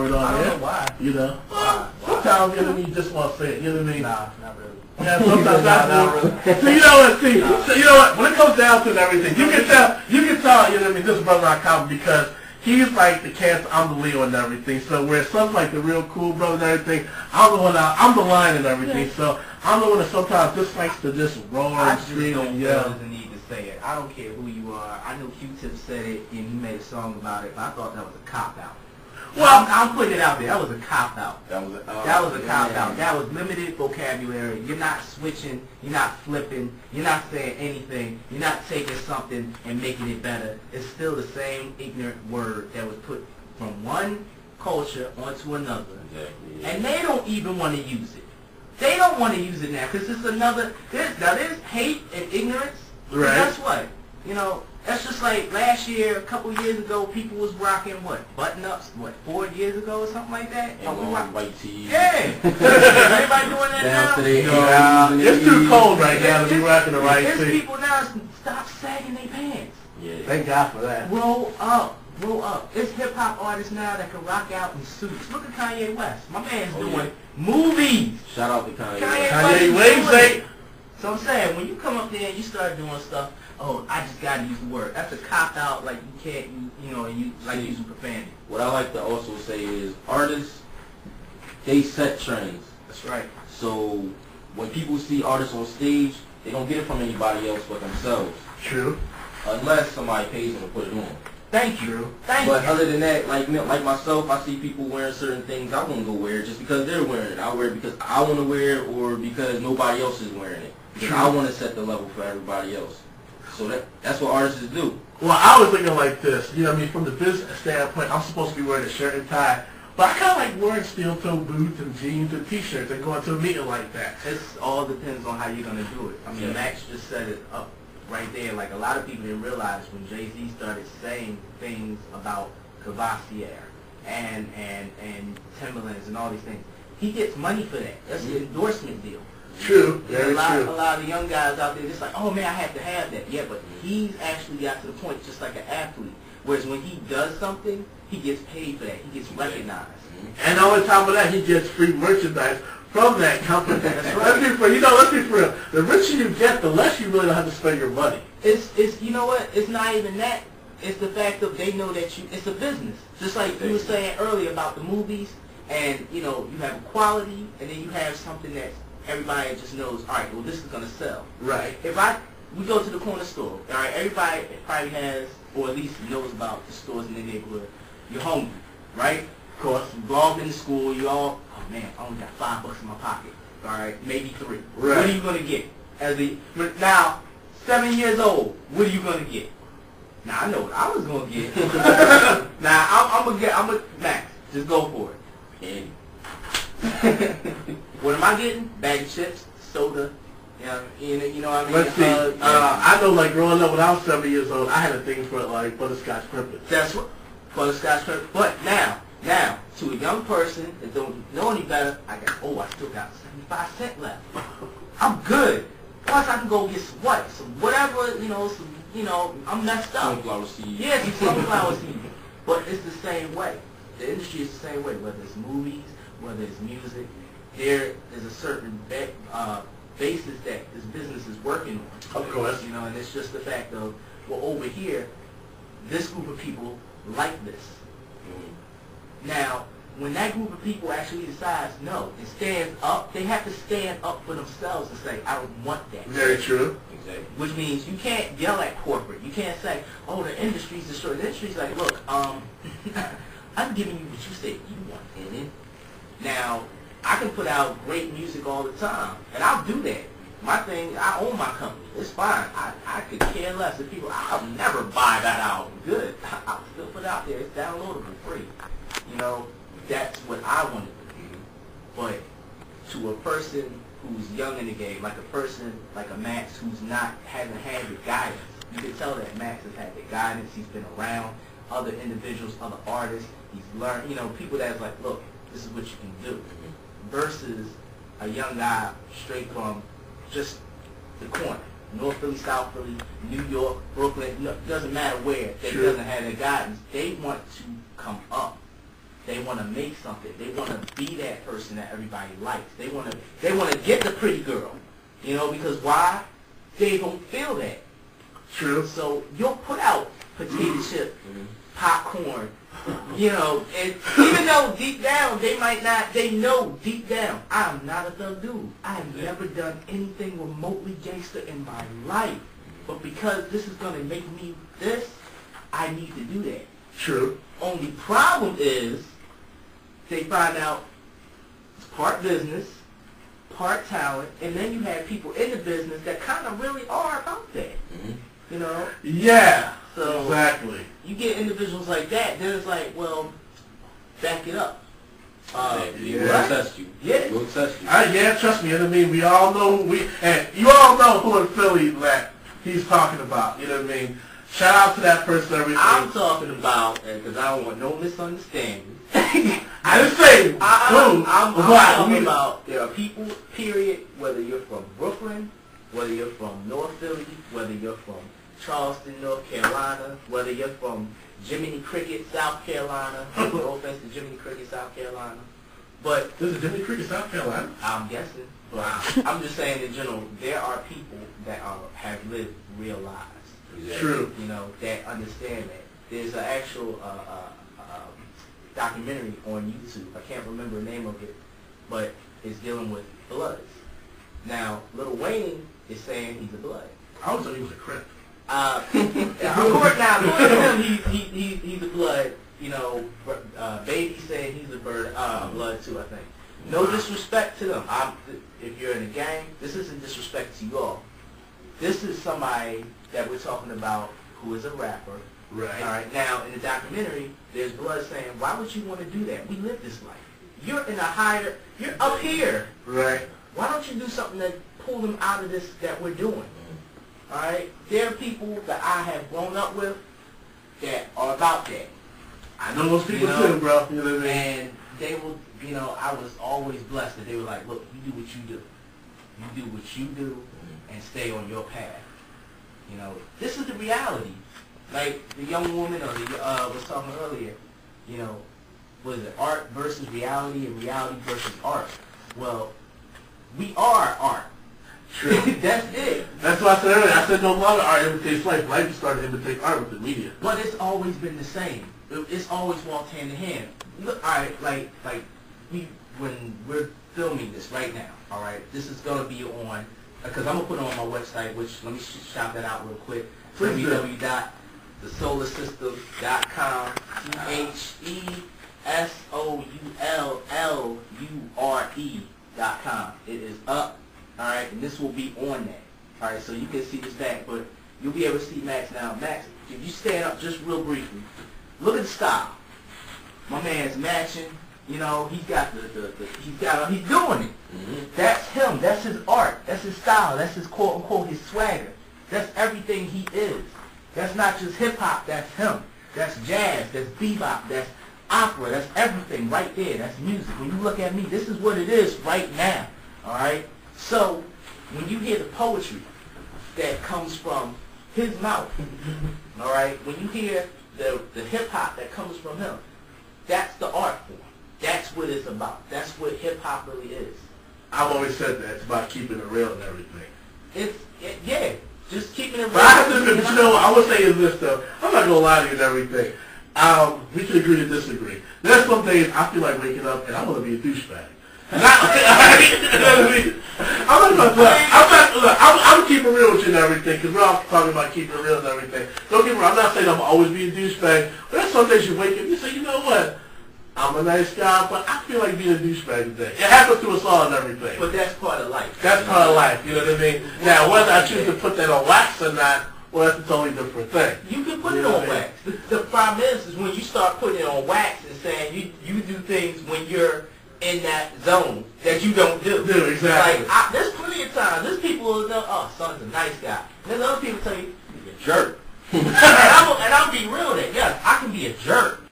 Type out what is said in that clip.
I don't know why. You know? Why? Sometimes, you know what I mean, just want to say it, you know what I mean? Nah, not really. Yeah, sometimes not really. So you know what, so you know what, when it comes down to everything, you can tell, you know what I mean, this brother not common because he's like the Cancer, I'm the Leo and everything. So where some like the real cool brother and everything, I'm the one I'm the lion and everything. So I'm the one that sometimes just likes to just roar and scream and yell. Doesn't need to say it. I don't care who you are. I know Q-Tip said it and he made a song about it, but I thought that was a cop-out. Well, I'm putting it out there. That was a cop-out. That was a cop-out. That was limited vocabulary. You're not switching. You're not flipping. You're not saying anything. You're not taking something and making it better. It's still the same ignorant word that was put from one culture onto another. Exactly. And they don't even want to use it. They don't want to use it now because it's another. There's hate and ignorance. Right. Guess what? You know, that's just like last year, a couple years ago, people was rocking what? Button-ups, what, 4 years ago or something like that? And white tees. Yeah. Everybody doing that now? It's too cold right now to be rocking the right tee. tee. There's people now stop sagging their pants. Yeah. Thank God for that. Roll up. Roll up. It's hip-hop artists now that can rock out in suits. Look at Kanye West. My man's doing movies. Shout out to Kanye. Kanye West. So I'm saying, when you come up there and you start doing stuff, oh, I just gotta use the word. That's a cop-out, like you can't, you know, you like using profanity. What I like to also say is, artists, they set trends. That's right. So, when people see artists on stage, they don't get it from anybody else but themselves. True. Unless somebody pays them to put it on. Thank you. Thank you. But other than that, like myself, I see people wearing certain things. I won't go wear it just because they're wearing it. I wear it because I want to wear it or because nobody else is wearing it. Because I want to set the level for everybody else. So that's what artists do. Well, I was thinking like this, you know what I mean, from the business standpoint, I'm supposed to be wearing a shirt and tie, but I kind of like wearing steel-toe boots and jeans and t-shirts and going to a meeting like that. It all depends on how you're going to do it. I mean, Max just set it up right there. Like, a lot of people didn't realize when Jay-Z started saying things about Cavassier and Timberlands and all these things, he gets money for that. That's an endorsement deal. True. A lot of young guys out there just like, oh man, I have to have that. Yeah, but he's actually got to the point just like an athlete. Whereas when he does something, he gets paid for that. He gets recognized. And on top of that, he gets free merchandise from that company. That's right. Let's be for real. The richer you get, the less you really don't have to spend your money. It's you know what? It's not even that. It's the fact that they know that it's a business. Just like you were saying earlier about the movies, and you know, you have a quality, and then you have something that everybody just knows, all right, well, this is going to sell. Right. We go to the corner store, all right, everybody probably has, or at least knows about the stores in their neighborhood. You're hungry, right? Of course, you go off into school, you all, oh man, I only got $5 in my pocket, all right, maybe 3. Right. What are you going to get? Now, 7 years old, what are you going to get? Now, I know what I was going to get. Now, I'm going to Max, just go for it. What am I getting? Bag of chips, soda, you know what I mean? Let's see. I know, like, growing up when I was 7 years old, I had a thing for, like, butterscotch crimpets. That's what, butterscotch crimpets. But now, to a young person that don't know any better, I still got 75 cents left. I'm good. Plus, I can go get some whatever, I'm messed up. Sunflower seeds. Yeah, some sunflower seeds. But it's the same way. The industry is the same way, whether it's movies, whether it's music. There is a certain basis that this business is working on. Of course. You know, and it's just the fact of, well, over here, this group of people like this. Now, when that group of people actually decides no and stands up, they have to stand up for themselves and say, I don't want that. Very true. Exactly. Which means you can't yell at corporate. You can't say, oh, the industry's destroyed. The industry's like, look, I'm giving you what you said you want. And now, I can put out great music all the time, and I'll do that. My thing, I own my company. It's fine. I could care less if people, I'll never buy that album. Good. I'll still put it out there. It's downloadable, free. You know, that's what I want to do. But to a person who's young in the game, like a person like a Max who's hasn't had the guidance, you can tell that Max has had the guidance. He's been around other individuals, other artists. He's learned, people that's like, look, this is what you can do. Versus a young guy straight from just the corner. North Philly, South Philly, New York, Brooklyn, doesn't matter where, that doesn't have their guidance. They want to come up. They want to make something. They want to be that person that everybody likes. They want to get the pretty girl. You know, because why? They don't feel that. True. So you'll put out potato chip, popcorn, you know, and even though deep down they might not, they know deep down, I'm not a thug dude. I have never done anything remotely gangster in my life. But because this is going to make me this, I need to do that. True. Only problem is they find out it's part business, part talent, and then you have people in the business that kind of really are about that. You know? Yeah. So exactly. You get individuals like that, then it's like, well, back it up. We'll test you. Yeah. We'll test you. Yeah, trust me. I mean, we all know and you all know who in Philly that he's talking about. You know what I mean? Shout out to that person. Everything. I'm talking about, because I don't want no misunderstanding. I didn't say I'm talking about there are people, period, whether you're from Brooklyn, whether you're from North Philly, whether you're from Charleston, North Carolina, whether you're from Jiminy Cricket, South Carolina. No offense to Jiminy Cricket, South Carolina. But this is Jiminy Cricket, South Carolina? I'm guessing. Wow. I'm just saying in general, there are people that have lived real lives. True. You know, that understand that. There's an actual documentary on YouTube. I can't remember the name of it, but it's dealing with Bloods. Now, Lil Wayne is saying he's a Blood. I would say he was a Crip. According to him, he's a Blood. You know, Baby said he's a Blood too, I think. No disrespect to them. If you're in a gang, this isn't disrespect to you all. This is somebody that we're talking about who is a rapper. Right. All right. Now, in the documentary, there's Blood saying, why would you want to do that? We live this life. You're up here. Right. Why don't you do something that pull them out of this that we're doing? All right. There are people that I have grown up with that are about that. I know those people too, bro. You know what I mean? And they will, you know, I was always blessed that they were like, look, you do what you do. You do what you do and stay on your path. You know, this is the reality. Like the young woman was talking earlier, you know, was it art versus reality and reality versus art? Well, we are art. True. That's it. That's what I said earlier. I said no longer art imitates life. Life started to imitate art with the media. But it's always been the same. It's always walked hand in hand. Look, all right, like when we're filming this right now, all right, this is gonna be on, because I'm gonna put it on my website, which let me shout that out real quick. www.thesoularsystem.com. TheSoulure.com. It is up. All right, and this will be on that. All right, so you can see this back, but you'll be able to see Max now. Max, if you stand up just real briefly, look at the style. My man's matching. You know, he's got he's doing it. That's him. That's his art. That's his style. That's his quote unquote his swagger. That's everything he is. That's not just hip hop. That's him. That's jazz. That's bebop. That's opera. That's everything right there. That's music. When you look at me, this is what it is right now. All right. So when you hear the poetry that comes from his mouth, all right. When you hear the hip hop that comes from him, that's the art form. That's what it's about. That's what hip hop really is. I've always said that. It's about keeping it real and everything. Yeah, just keeping it real. But I have to admit, but you know what I would say is this though. I'm not gonna lie to you and everything. We can agree to disagree. There's some days I feel like waking up and I want to be a douchebag. I'm keeping real with you and everything, because we're all talking about keeping it real and everything. Don't get me wrong, I'm not saying I'm always being a douchebag, but there's some days you wake up and you say, you know what? I'm a nice guy, but I feel like being a douchebag today. It happens to us all and everything. But that's part of life. That's part of life, you know what I mean? Now, whether I choose to put that on wax or not, well, that's a totally different thing. You can put it on wax. The problem is when you start putting it on wax and saying you do things when you're in that zone that you don't do. Exactly. Like, there's plenty of times. There's people who know, oh, son's a nice guy. There's other people tell you, you're a jerk. and I'll be real that, yes, I can be a jerk.